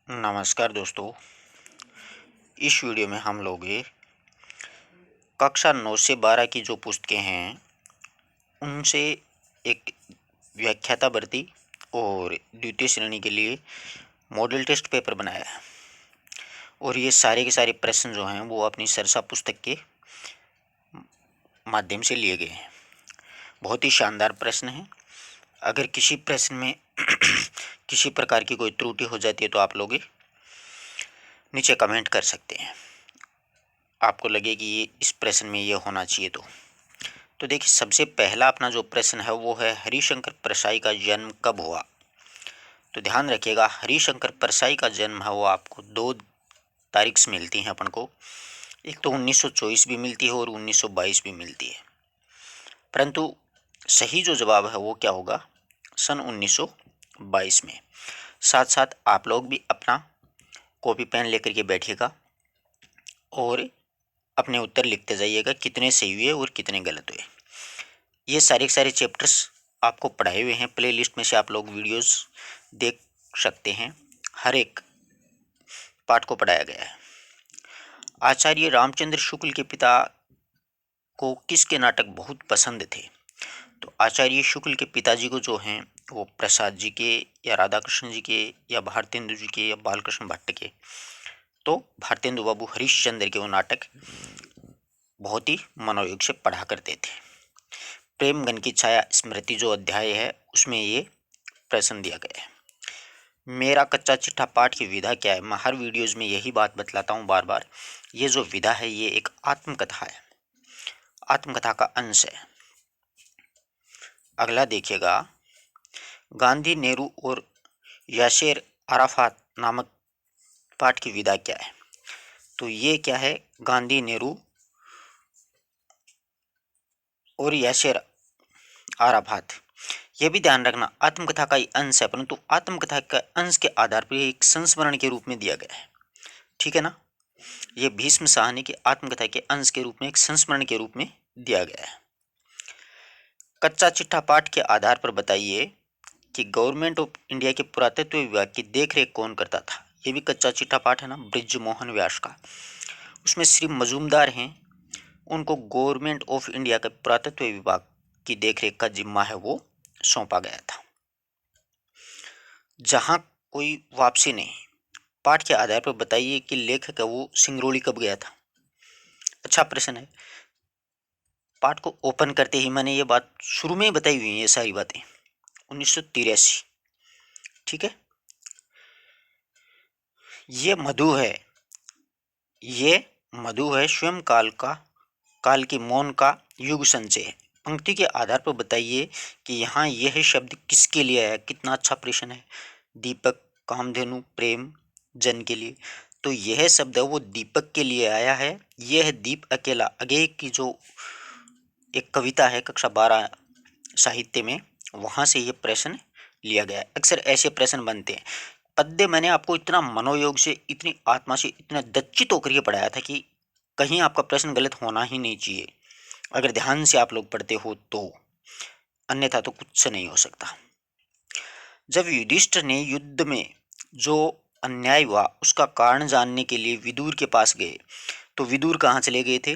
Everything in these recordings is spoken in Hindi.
नमस्कार दोस्तों। इस वीडियो में हम लोग कक्षा 9 से 12 की जो पुस्तकें हैं उनसे एक व्याख्याता भर्ती और द्वितीय श्रेणी के लिए मॉडल टेस्ट पेपर बनाया है। और ये सारे के सारे प्रश्न जो हैं वो अपनी सरसा पुस्तक के माध्यम से लिए गए हैं। बहुत ही शानदार प्रश्न हैं। अगर किसी प्रश्न में किसी प्रकार की कोई त्रुटि हो जाती है तो आप लोग नीचे कमेंट कर सकते हैं। आपको लगे कि ये इस प्रश्न में ये होना चाहिए तो देखिए, सबसे पहला अपना जो प्रश्न है वो है हरिशंकर परसाई का जन्म कब हुआ। तो ध्यान रखिएगा, हरिशंकर परसाई का जन्म है वो आपको 2 तारीख से मिलती हैं अपन को। एक तो 1924 भी मिलती है और 1922 भी मिलती है, परंतु सही जो जवाब है वो क्या होगा, सन 1922 में। साथ साथ आप लोग भी अपना कॉपी पेन लेकर के बैठिएगा और अपने उत्तर लिखते जाइएगा, कितने सही हुए और कितने गलत हुए। ये सारे के सारे चैप्टर्स आपको पढ़ाए हुए हैं, प्ले लिस्ट में से आप लोग वीडियोस देख सकते हैं। हर एक पाठ को पढ़ाया गया है। आचार्य रामचंद्र शुक्ल के पिता को किसके नाटक बहुत पसंद थे। तो आचार्य शुक्ल के पिताजी को जो हैं वो प्रसाद जी के या राधा कृष्ण जी के या भारतेंदु जी के या बालकृष्ण भट्ट के। तो भारतेंदु बाबू हरिश्चंद्र के वो नाटक बहुत ही मनोयोग से पढ़ा करते थे। प्रेमगन की छाया स्मृति जो अध्याय है उसमें ये प्रश्न दिया गया है। मेरा कच्चा चिट्ठा पाठ की विधा क्या है। मैं हर वीडियोज में यही बात बतलाता हूँ बार बार। ये जो विधा है ये एक आत्मकथा है, आत्मकथा का अंश है। अगला देखिएगा, गांधी, नेहरू और यासेर अराफात नामक पाठ की विधा क्या है। तो ये क्या है, गांधी, नेहरू और यासेर अराफात। यह भी ध्यान रखना आत्मकथा का ही अंश है, परंतु आत्मकथा का अंश के आधार पर एक संस्मरण के रूप में दिया गया है। ठीक है ना। यह भीष्म साहनी की आत्मकथा के अंश के रूप में एक संस्मरण के रूप में दिया गया है। कच्चा चिट्ठा पाठ के आधार पर बताइए कि गवर्नमेंट ऑफ इंडिया के पुरातत्व विभाग की देखरेख कौन करता था। यह भी कच्चा चिट्ठा पाठ है ना, बृजमोहन व्यास का। उसमें श्री मजूमदार हैं, उनको गवर्नमेंट ऑफ इंडिया के पुरातत्व विभाग की देखरेख का जिम्मा है वो सौंपा गया था। जहां कोई वापसी नहीं। पाठ के आधार पर बताइए कि लेखक है वो सिंगरौली कब गया था। अच्छा प्रश्न है। पाठ को ओपन करते ही मैंने ये बात शुरू में ही बताई हुई है, ये सारी बातें 1983। ठीक है। ये मधु है, ये मधु है, स्वयं काल की मौन का युग संचय है। पंक्ति के आधार पर बताइए कि यहाँ यह शब्द किसके लिए आया। कितना अच्छा प्रश्न है। दीपक, कामधेनु, प्रेम, जन के लिए। तो यह शब्द है वो दीपक के लिए आया है। यह दीप अकेला अगेय की जो एक कविता है कक्षा 12 साहित्य में, वहां से ये प्रश्न लिया गया है। अक्सर ऐसे प्रश्न बनते हैं। पद्य मैंने आपको इतना मनोयोग से, इतनी आत्मा से, इतना दच्चित होकर के पढ़ाया था कि कहीं आपका प्रश्न गलत होना ही नहीं चाहिए, अगर ध्यान से आप लोग पढ़ते हो तो। अन्यथा तो कुछ से नहीं हो सकता। जब युधिष्ठिर ने युद्ध में जो अन्याय हुआ उसका कारण जानने के लिए विदुर के पास गए, तो विदुर कहाँ चले गए थे।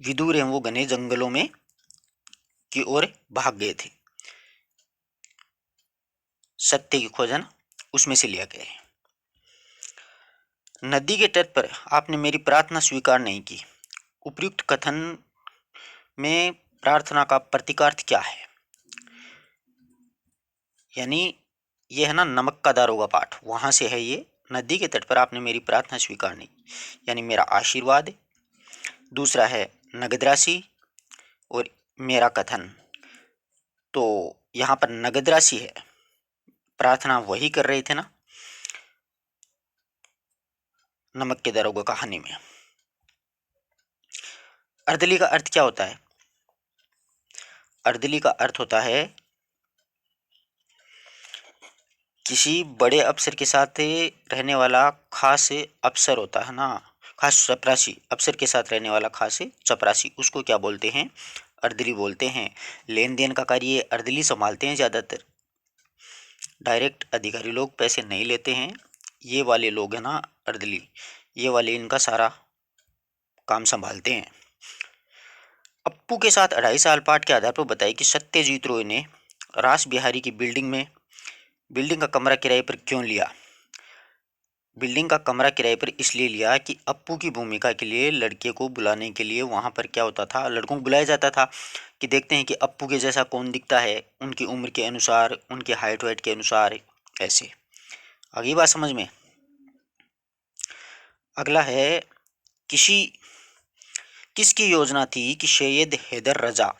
विदुर हैं वो घने जंगलों में की ओर भाग गए थे। सत्य की खोज है ना, उसमें से लिया गया है। नदी के तट पर आपने मेरी प्रार्थना स्वीकार नहीं की। उपयुक्त कथन में प्रार्थना का प्रतीकार्थ क्या है। यानी यह है ना नमक का दारोगा पाठ, वहां से है ये। नदी के तट पर आपने मेरी प्रार्थना स्वीकार नहीं, यानी मेरा आशीर्वाद। दूसरा है नगद राशि और मेरा कथन। तो यहाँ पर नगद राशि है, प्रार्थना वही कर रहे थे ना नमक के दारोगा कहानी में। अर्दली का अर्थ क्या होता है। अर्दली का अर्थ होता है किसी बड़े अफसर के साथ रहने वाला खास अफसर होता है ना, खास चपरासी, अफसर के साथ रहने वाला खास चपरासी, उसको क्या बोलते हैं, अर्दली बोलते हैं। लेन देन का कार्य अर्दली संभालते हैं। ज़्यादातर डायरेक्ट अधिकारी लोग पैसे नहीं लेते हैं, ये वाले लोग हैं ना अर्दली, ये वाले इनका सारा काम संभालते हैं। अप्पू के साथ 2.5 साल पाठ के आधार पर बताइए कि सत्यजीत रॉय ने रास बिहारी की बिल्डिंग का कमरा किराए पर क्यों लिया। बिल्डिंग का कमरा किराए पर इसलिए लिया कि अप्पू की भूमिका के लिए लड़के को बुलाने के लिए वहाँ पर क्या होता था, लड़कों को बुलाया जाता था कि देखते हैं कि अप्पू के जैसा कौन दिखता है, उनकी उम्र के अनुसार, उनके हाइट वाइट के अनुसार। ऐसे आगे बात समझ में। अगला है, किसकी योजना थी कि सैयद हैदर रजा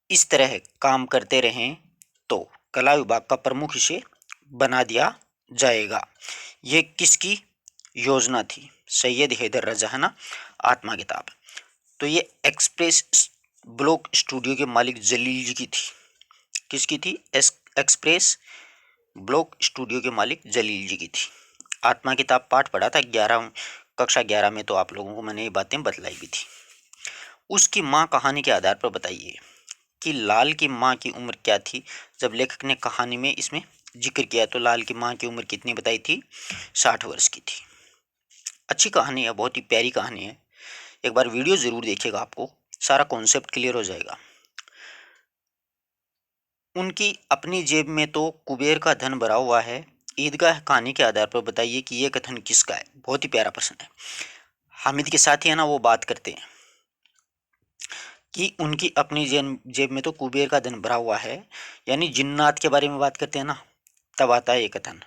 इस तरह काम करते रहें तो कला विभाग का प्रमुख इसे बना दिया जाएगा। ये किसकी योजना थी? सैयद हैदर रजा है ना, आत्मा किताब। तो ये एक्सप्रेस ब्लॉक स्टूडियो के मालिक जलील जी की थी। किसकी थी? एक्सप्रेस ब्लॉक स्टूडियो के मालिक जलील जी की थी। आत्मा किताब पाठ पढ़ा था कक्षा 11 में, तो आप लोगों को मैंने ये बातें बतलाई भी थी। उसकी माँ कहानी के आधार पर बताइए कि लाल की माँ की उम्र क्या थी। जब लेखक ने कहानी में इसमें जिक्र किया तो लाल की माँ की उम्र कितनी बताई थी? 60 वर्ष की थी। अच्छी कहानी है, बहुत ही प्यारी कहानी है। एक बार वीडियो जरूर देखिएगा, आपको सारा कॉन्सेप्ट क्लियर हो जाएगा। उनकी अपनी जेब में तो कुबेर का धन भरा हुआ है। ईदगाह कहानी के आधार पर बताइए कि यह कथन किसका है। बहुत ही प्यारा प्रश्न है। हामिद के साथ ही है ना, वो बात करते हैं कि उनकी अपनी जेब में तो कुबेर का धन भरा हुआ है, यानी जिन्नात के बारे में बात करते हैं ना, तब आता है ये कथन।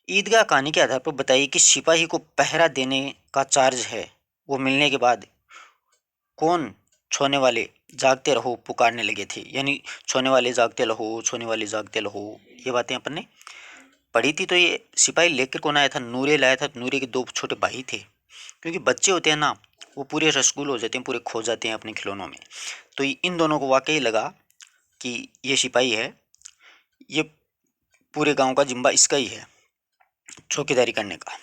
ईदगाह कहानी के आधार पर बताइए कि सिपाही को पहरा देने का चार्ज है, वो मिलने के बाद कौन छोने वाले जागते रहो पुकारने लगे थे, यानी छोने वाले जागते रहो, छोने वाले जागते रहो, ये बातें अपन ने पढ़ी थी। तो ये सिपाही लेकर कौन आया था? नूरे लाया था। नूरे के 2 छोटे भाई थे, क्योंकि बच्चे होते हैं ना, वो पूरे रसगुल हो जाते हैं, पूरे खो जाते हैं अपने खिलौनों में। तो इन दोनों को वाकई लगा कि ये सिपाही है, ये पूरे गांव का जिम्मा इसका ही है चौकीदारी करने का।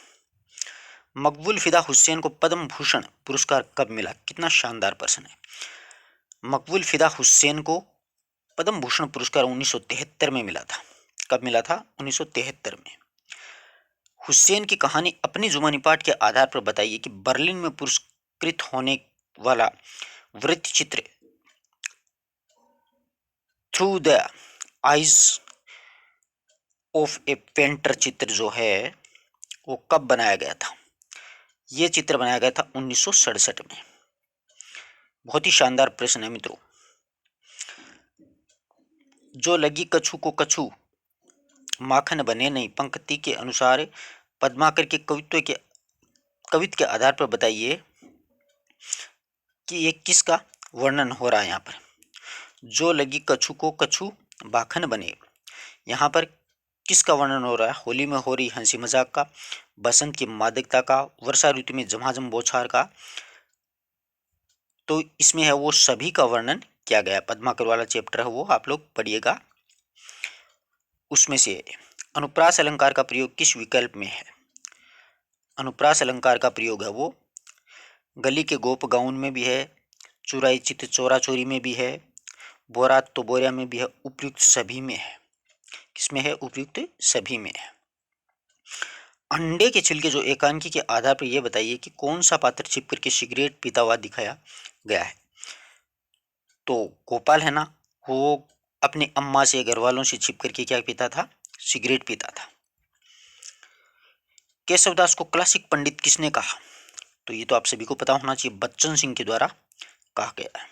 मकबूल फिदा हुसैन को पद्म भूषण पुरस्कार कब मिला? कितना शानदार प्रश्न है। मकबूल फिदा हुसैन को पद्म भूषण पुरस्कार 1973 में मिला था। कब मिला था? 1973 में। हुसैन की कहानी अपनी जुबानी पाठ के आधार पर बताइए कि बर्लिन में पुरस्कृत होने वाला वृत्त चित्र through the eyes of A painter चित्र जो है वो कब बनाया गया था? ये चित्र बनाया गया था 1967 में। बहुत ही शानदार प्रश्न है मित्रों। जो लगी कछु को कछु माखन बने नहीं, पंक्ति के अनुसार पद्माकर के कवित्व के आधार पर बताइए कि ये किसका वर्णन हो रहा है। यहाँ पर जो लगी कछु को कछु माखन बने, यहाँ पर किसका वर्णन हो रहा है? होली में हो रही हंसी मजाक का, बसंत की मादकता का, वर्षा ऋतु में झमाझम बौछार का। तो इसमें है वो सभी का वर्णन किया गया। पद्माकर वाला चैप्टर है वो आप लोग पढ़िएगा। उसमें से अनुप्रास अलंकार का प्रयोग किस विकल्प में है? अनुप्रास अलंकार का प्रयोग है वो गली के गोप गाउन में भी है, चुराई चित चोरा चोरी में भी है, बोरात तो बोरिया में भी है, उपयुक्त सभी में है। किसमें है? उपयुक्त सभी में है। अंडे के छिलके जो एकांकी के आधार पर यह बताइए कि कौन सा पात्र छिप करके सिगरेट पीता हुआ दिखाया गया है। तो गोपाल है ना, वो अपने अम्मा से, घर वालों से छिप करके क्या पीता था? सिगरेट पीता था। केशवदास को क्लासिक पंडित किसने कहा? तो ये तो आप सभी को पता होना चाहिए, बच्चन सिंह के द्वारा कहा गया है।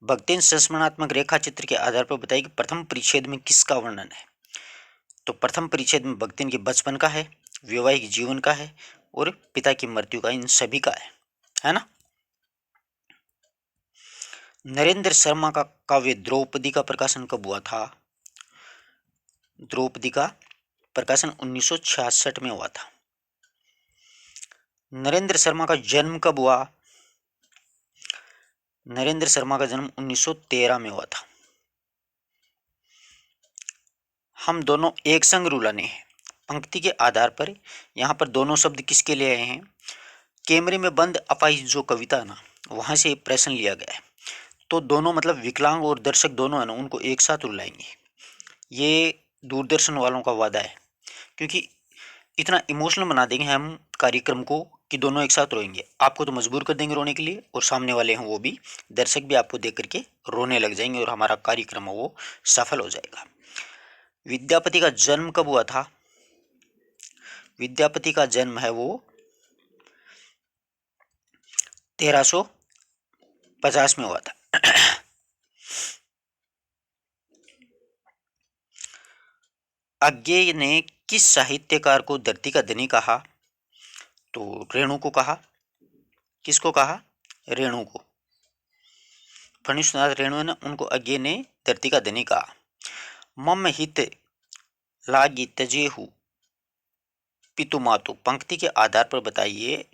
भक्तिन संस्मरणात्मक रेखा चित्र के आधार पर बताइए कि प्रथम परिच्छेद में किसका वर्णन है। तो प्रथम परिच्छेद में भक्तिन के बचपन का है, वैवाहिक जीवन का है और पिता की मृत्यु का, इन सभी का है ना। नरेंद्र शर्मा का काव्य द्रौपदी का प्रकाशन कब हुआ था? द्रौपदी का प्रकाशन 1966 में हुआ था। नरेंद्र शर्मा का जन्म कब हुआ? नरेंद्र शर्मा का जन्म 1913 में हुआ था। हम दोनों एक संग रुलाने हैं, पंक्ति के आधार पर यहाँ पर दोनों शब्द किसके लिए आए हैं? कैमरे में बंद अपाहिज जो कविता ना, वहाँ से प्रश्न लिया गया है। तो दोनों मतलब विकलांग और दर्शक दोनों है ना, उनको एक साथ रुलाएंगे। ये दूरदर्शन वालों का वादा है, क्योंकि इतना इमोशनल बना देंगे हम कार्यक्रम को कि दोनों एक साथ रोएंगे। आपको तो मजबूर कर देंगे रोने के लिए, और सामने वाले हैं वो भी, दर्शक भी आपको देख करके रोने लग जाएंगे, और हमारा कार्यक्रम है वो सफल हो जाएगा। विद्यापति का जन्म कब हुआ था? विद्यापति का जन्म है वो 1350 में हुआ था। अज्ञेय ने किस साहित्यकार को धरती का धनी कहा? तो रेणु को कहा। किसको कहा? रेणु को। फणीश्वरनाथ रेणु है ना, उनको अज्ञेय ने धरती का धनी कहा। मम हित लागी तजेहु पितु मातु, पंक्ति के आधार पर बताइए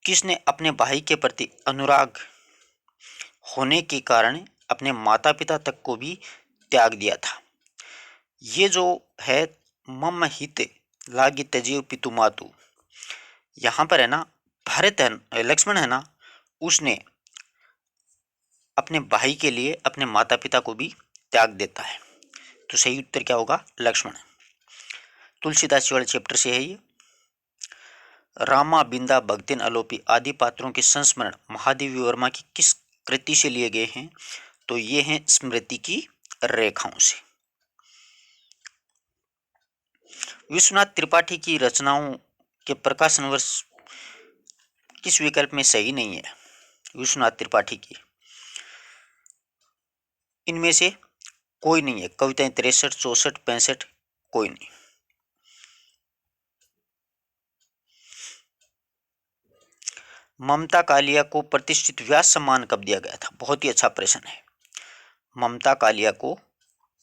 किसने अपने भाई के प्रति अनुराग होने के कारण अपने माता पिता तक को भी त्याग दिया था। ये जो है मम हित लागी तजेहु पितु मातु, यहाँ पर है ना भरत है, लक्ष्मण है ना, उसने अपने भाई के लिए अपने माता पिता को भी त्याग देता है। तो सही उत्तर क्या होगा? लक्ष्मण। तुलसीदास जी वाले चैप्टर से है ये। रामा बिंदा भगतिन अलोपी आदि पात्रों के संस्मरण महादेवी वर्मा की किस कृति से लिए गए हैं? तो ये हैं स्मृति की रेखाओं से। विश्वनाथ त्रिपाठी की रचनाओं के प्रकाशन वर्ष किस विकल्प में सही नहीं है? विश्वनाथ त्रिपाठी की इनमें से कोई नहीं है। कविताएं 63, 64, 65 कोई नहीं। ममता कालिया को प्रतिष्ठित व्यास सम्मान कब दिया गया था? बहुत ही अच्छा प्रश्न है। ममता कालिया को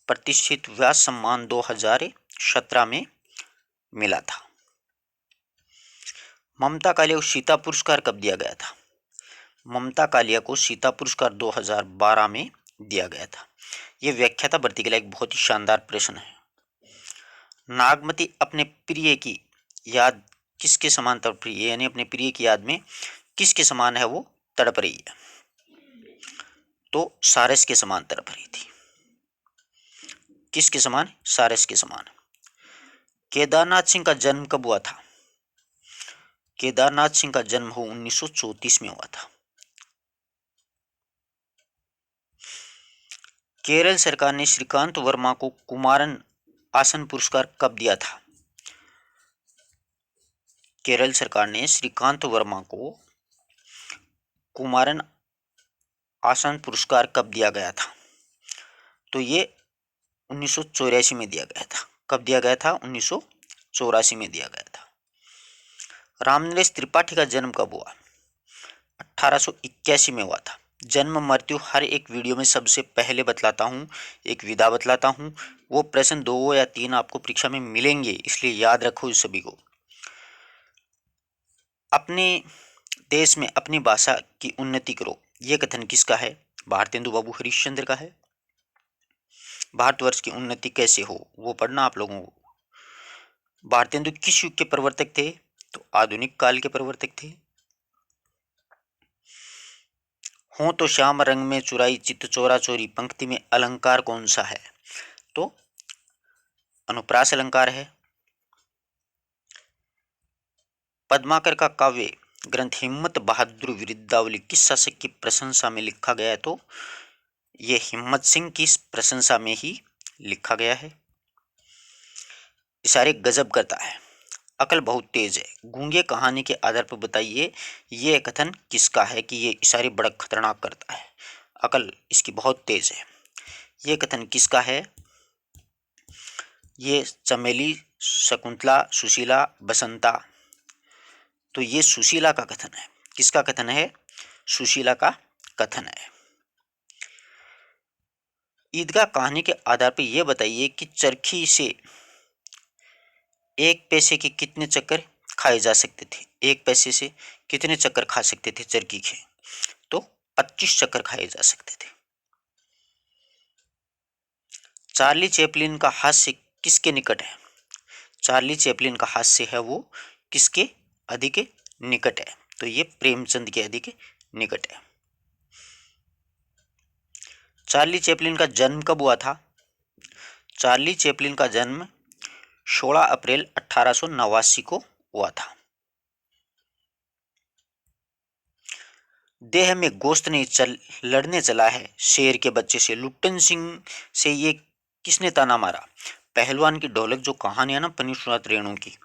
प्रतिष्ठित व्यास सम्मान 2017 में मिला था। ममता कालिया को सीता पुरस्कार कब दिया गया था? ममता कालिया को सीता पुरस्कार 2012 में दिया गया था। यह व्याख्याता भर्ती के लिए एक बहुत ही शानदार प्रश्न है। नागमती अपने प्रिय की याद किसके समान तड़प रही है? यानी अपने प्रिय की याद में किसके समान है वो तड़प रही है? तो सारस के समान तड़प रही थी। किसके समान? सारस के समान। केदारनाथ सिंह का जन्म कब हुआ था? केदारनाथ सिंह का जन्म 1934 में हुआ था। केरल सरकार ने श्रीकांत वर्मा को कुमारन आसन पुरस्कार कब दिया था? केरल सरकार ने श्रीकांत वर्मा को कुमारन आसन पुरस्कार कब दिया गया था? तो ये 1984 में दिया गया था। कब दिया गया था? 1984 में दिया गया था। रामनरेश त्रिपाठी का जन्म कब हुआ? 1881 में हुआ था। जन्म मृत्यु हर एक वीडियो में सबसे पहले बतलाता हूँ, एक विधा बतलाता हूँ। वो प्रश्न 2 या 3 आपको परीक्षा में मिलेंगे, इसलिए याद रखो इस सभी को। अपने देश में अपनी भाषा की उन्नति करो, ये कथन किसका है? भारतेंदु बाबू हरिश्चंद्र का है। भारतवर्ष की उन्नति कैसे हो वो पढ़ना आप लोगों को। भारतेंदु किस युग के प्रवर्तक थे? तो आधुनिक काल के प्रवर्तक थे। हो तो श्याम रंग में चुराई चित्त चोरा चोरी, पंक्ति में अलंकार कौन सा है? तो अनुप्रास अलंकार है। पद्माकर का काव्य ग्रंथ हिम्मत बहादुर विरुद्धावली किस शासक की प्रशंसा में लिखा गया है? तो ये हिम्मत सिंह की प्रशंसा में ही लिखा गया है। इशारे गजब करता है, अकल बहुत तेज है, गूंगे कहानी के आधार पर बताइए ये कथन किसका है कि ये इशारे बड़ा खतरनाक करता है, अकल इसकी बहुत तेज है। ये कथन किसका है? ये चमेली, शकुंतला, सुशीला, बसंता। तो ये सुशीला का कथन है। किसका कथन है? सुशीला का कथन है। ईदगाह कहानी के आधार पर यह बताइए कि चरखी से 1 पैसे के कितने चक्कर खाए जा सकते थे? 1 पैसे से कितने चक्कर खा सकते थे चरखी के? तो 25 चक्कर खाए जा सकते थे। चार्ली चैपलिन का हास्य किसके निकट है? चार्ली चैपलिन का हास्य है वो किसके अधिक निकट है? तो ये प्रेमचंद के अधिक निकट है। चार्ली चैपलिन का जन्म कब हुआ था? चार्ली चैपलिन का जन्म 16 अप्रैल 1889 को हुआ था। देह में गोश्त नहीं लड़ने चला है शेर के बच्चे से, लुट्टन सिंह से ये किसने ताना मारा? पहलवान की ढोलक जो कहानी है ना पनिशनाथ रेणु की,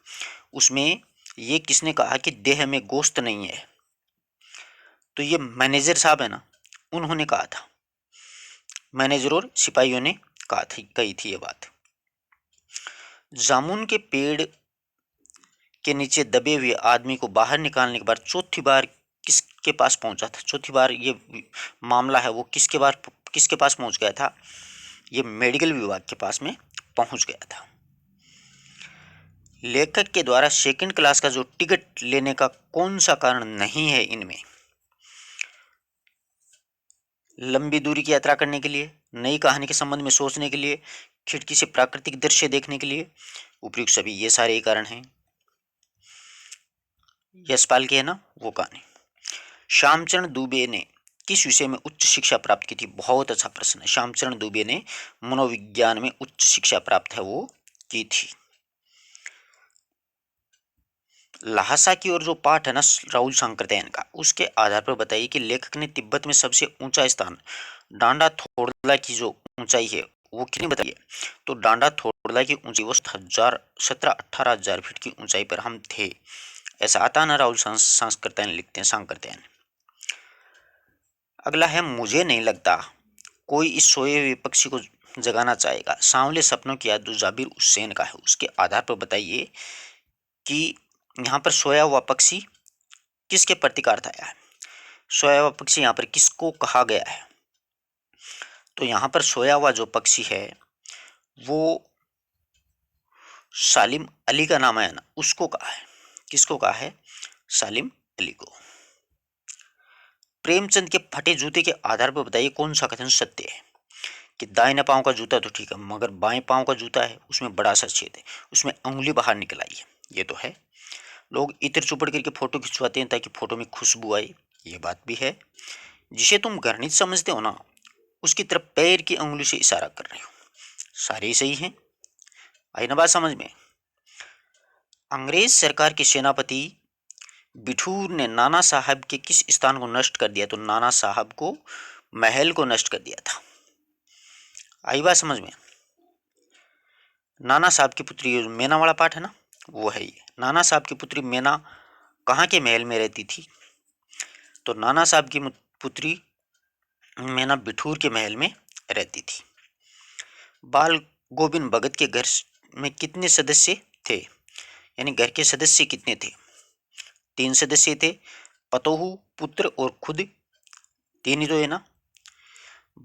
उसमें ये किसने कहा कि देह में गोश्त नहीं है? तो ये मैनेजर साहब है ना, उन्होंने कहा था। मैनेजर और सिपाहियों ने कही थी ये बात। जामुन के पेड़ के नीचे दबे हुए आदमी को बाहर निकालने के बाद चौथी बार किसके पास पहुंचा था? चौथी बार ये मामला है वो किसके पास पहुंच गया था? ये मेडिकल विभाग के पास में पहुंच गया था। लेखक के द्वारा सेकंड क्लास का जो टिकट लेने का कौन सा कारण नहीं है इनमें? लंबी दूरी की यात्रा करने के लिए, नई कहानी के संबंध में सोचने के लिए, खिड़की से प्राकृतिक दृश्य देखने के लिए, उपयुक्त सभी, ये सारे ही कारण हैं। यशपाल की है ना वो कहानी। श्यामचरण दुबे ने किस विषय में उच्च शिक्षा प्राप्त की थी? बहुत अच्छा प्रश्न है। श्यामचरण दुबे ने मनोविज्ञान में उच्च शिक्षा प्राप्त है वो की थी। लहासा की ओर जो पाठ है ना राहुल सांकृत्यायन का, उसके आधार पर बताइए कि लेखक ने तिब्बत में सबसे ऊंचा स्थान डांडा थोड़ला की जो ऊंचाई है वो कितनी बताइए? तो डांडा थोड़ला की ऊंचाई वो 17-18 हजार फीट की ऊंचाई पर हम थे, ऐसा आता ना राहुल सांकृत्यायन लिखते हैं, सांकृत्यायन। अगला है, मुझे नहीं लगता कोई इस सोए हुए पक्षी को जगाना चाहेगा। सांवले सपनों की याद जो जाबिर हुसैन का है, उसके आधार पर बताइए कि यहाँ पर सोया हुआ पक्षी किसके प्रतीकार्थ आया है? सोया हुआ पक्षी यहाँ पर किसको कहा गया है? तो यहाँ पर सोया हुआ जो पक्षी है वो सालिम अली का नाम है ना, उसको कहा है। किसको कहा है? सालिम अली को। प्रेमचंद के फटे जूते के आधार पर बताइए कौन सा कथन सत्य है? कि दाहिने पांव का जूता तो ठीक है, मगर बाएं पांव का जूता है उसमें बड़ा सा छेद है, उसमें अंगुली बाहर निकल आई है, ये तो है। लोग इत्र चुपड़ करके फोटो खिंचवाते हैं ताकि फोटो में खुशबू आए, ये बात भी है। जिसे तुम घृणित समझते हो ना, उसकी तरफ पैर की अंगुली से इशारा कर रहे हो, सारे ही सही हैं। आई ना बात समझ में? अंग्रेज सरकार के सेनापति बिठूर ने नाना साहब के किस स्थान को नष्ट कर दिया? तो नाना साहब को महल को नष्ट कर दिया था। आई बात समझ में? नाना साहब की पुत्री मैना वाला पाठ है ना, वो है ये। नाना साहब की पुत्री मैना कहाँ के महल में रहती थी? तो नाना साहब की पुत्री मैना बिठूर के महल में रहती थी। बाल गोविंद भगत के घर में कितने सदस्य थे? यानी घर के सदस्य कितने थे? 3 सदस्य थे, पतोहू, पुत्र और खुद, 3 ही तो है ना।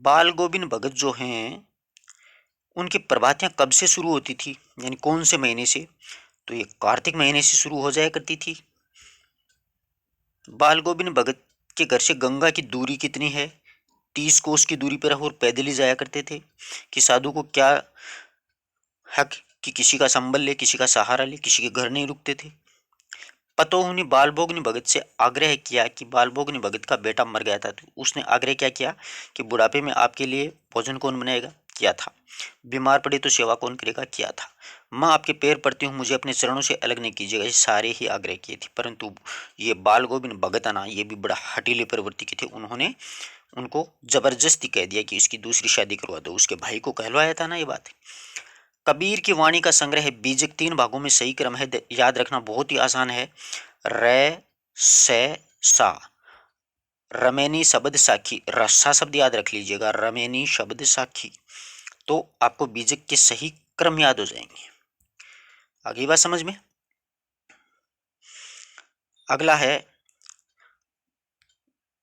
बाल गोविंद भगत जो हैं उनकी प्रभातियां कब से शुरू होती थी, यानी कौन से महीने से? तो ये कार्तिक महीने से शुरू हो जाया करती थी। बाल गोविंद भगत के घर से गंगा की दूरी कितनी है? 30 कोस की दूरी पर, और पैदल ही जाया करते थे। कि साधु को क्या हक कि किसी का संबल ले, किसी का सहारा ले, किसी के घर नहीं रुकते थे। पतोहू ने बालभोगनी भगत से आग्रह किया कि बालभोगनी भगत का बेटा मर गया था, तो उसने आग्रह क्या किया कि बुढ़ापे में आपके लिए भोजन कौन बनाएगा? किया था। बीमार पड़े तो सेवा कौन करेगा? किया था। माँ आपके पैर पड़ती हूँ, मुझे अपने चरणों से अलग नहीं कीजिएगा, ये सारे ही आग्रह किए थे। परंतु ये बाल गोविंद भगत ना, ये भी बड़ा हटीले प्रवृत्ति के थे। उन्होंने उनको जबरदस्ती कह दिया कि इसकी दूसरी शादी करवा दो। उसके भाई को कहलवाया था ना ये बात। कबीर की वाणी का संग्रह है बीजक, 3 भागों में सही क्रम है, याद रखना बहुत ही आसान है। रे से सा, रमेनी शब्द साखी, रस्सा शब्द याद रख लीजिएगा, रमेनी शब्द साखी, तो आपको बीजक के सही क्रम याद हो जाएंगे। आगे बात समझ में? अगला है,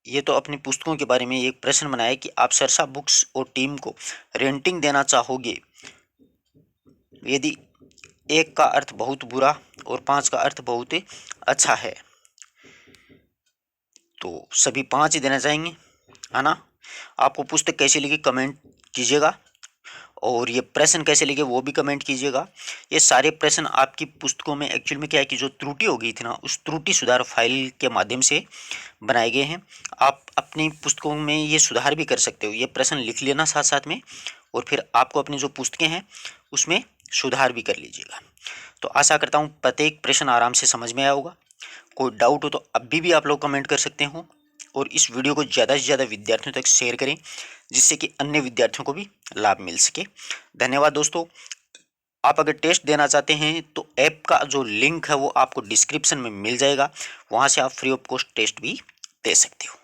ये तो अपनी पुस्तकों के बारे में एक प्रश्न बनाया कि आप सरसा बुक्स और टीम को रेंटिंग देना चाहोगे यदि 1 का अर्थ बहुत बुरा और 5 का अर्थ बहुत अच्छा है, तो सभी 5 ही देना चाहेंगे, है ना। आपको पुस्तक कैसी लगी कमेंट कीजिएगा, और ये प्रश्न कैसे लगे वो भी कमेंट कीजिएगा। ये सारे प्रश्न आपकी पुस्तकों में एक्चुअल में क्या है कि जो त्रुटि हो गई थी ना, उस त्रुटि सुधार फाइल के माध्यम से बनाए गए हैं। आप अपनी पुस्तकों में ये सुधार भी कर सकते हो, ये प्रश्न लिख लेना साथ साथ में, और फिर आपको अपनी जो पुस्तकें हैं उसमें सुधार भी कर लीजिएगा। तो आशा करता हूँ प्रत्येक प्रश्न आराम से समझ में आया होगा। कोई डाउट हो तो अभी भी आप लोग कमेंट कर सकते हो, और इस वीडियो को ज़्यादा से ज़्यादा विद्यार्थियों तक शेयर करें, जिससे कि अन्य विद्यार्थियों को भी लाभ मिल सके। धन्यवाद दोस्तों। आप अगर टेस्ट देना चाहते हैं तो ऐप का जो लिंक है वो आपको डिस्क्रिप्शन में मिल जाएगा, वहाँ से आप फ्री ऑफ कॉस्ट टेस्ट भी दे सकते हो।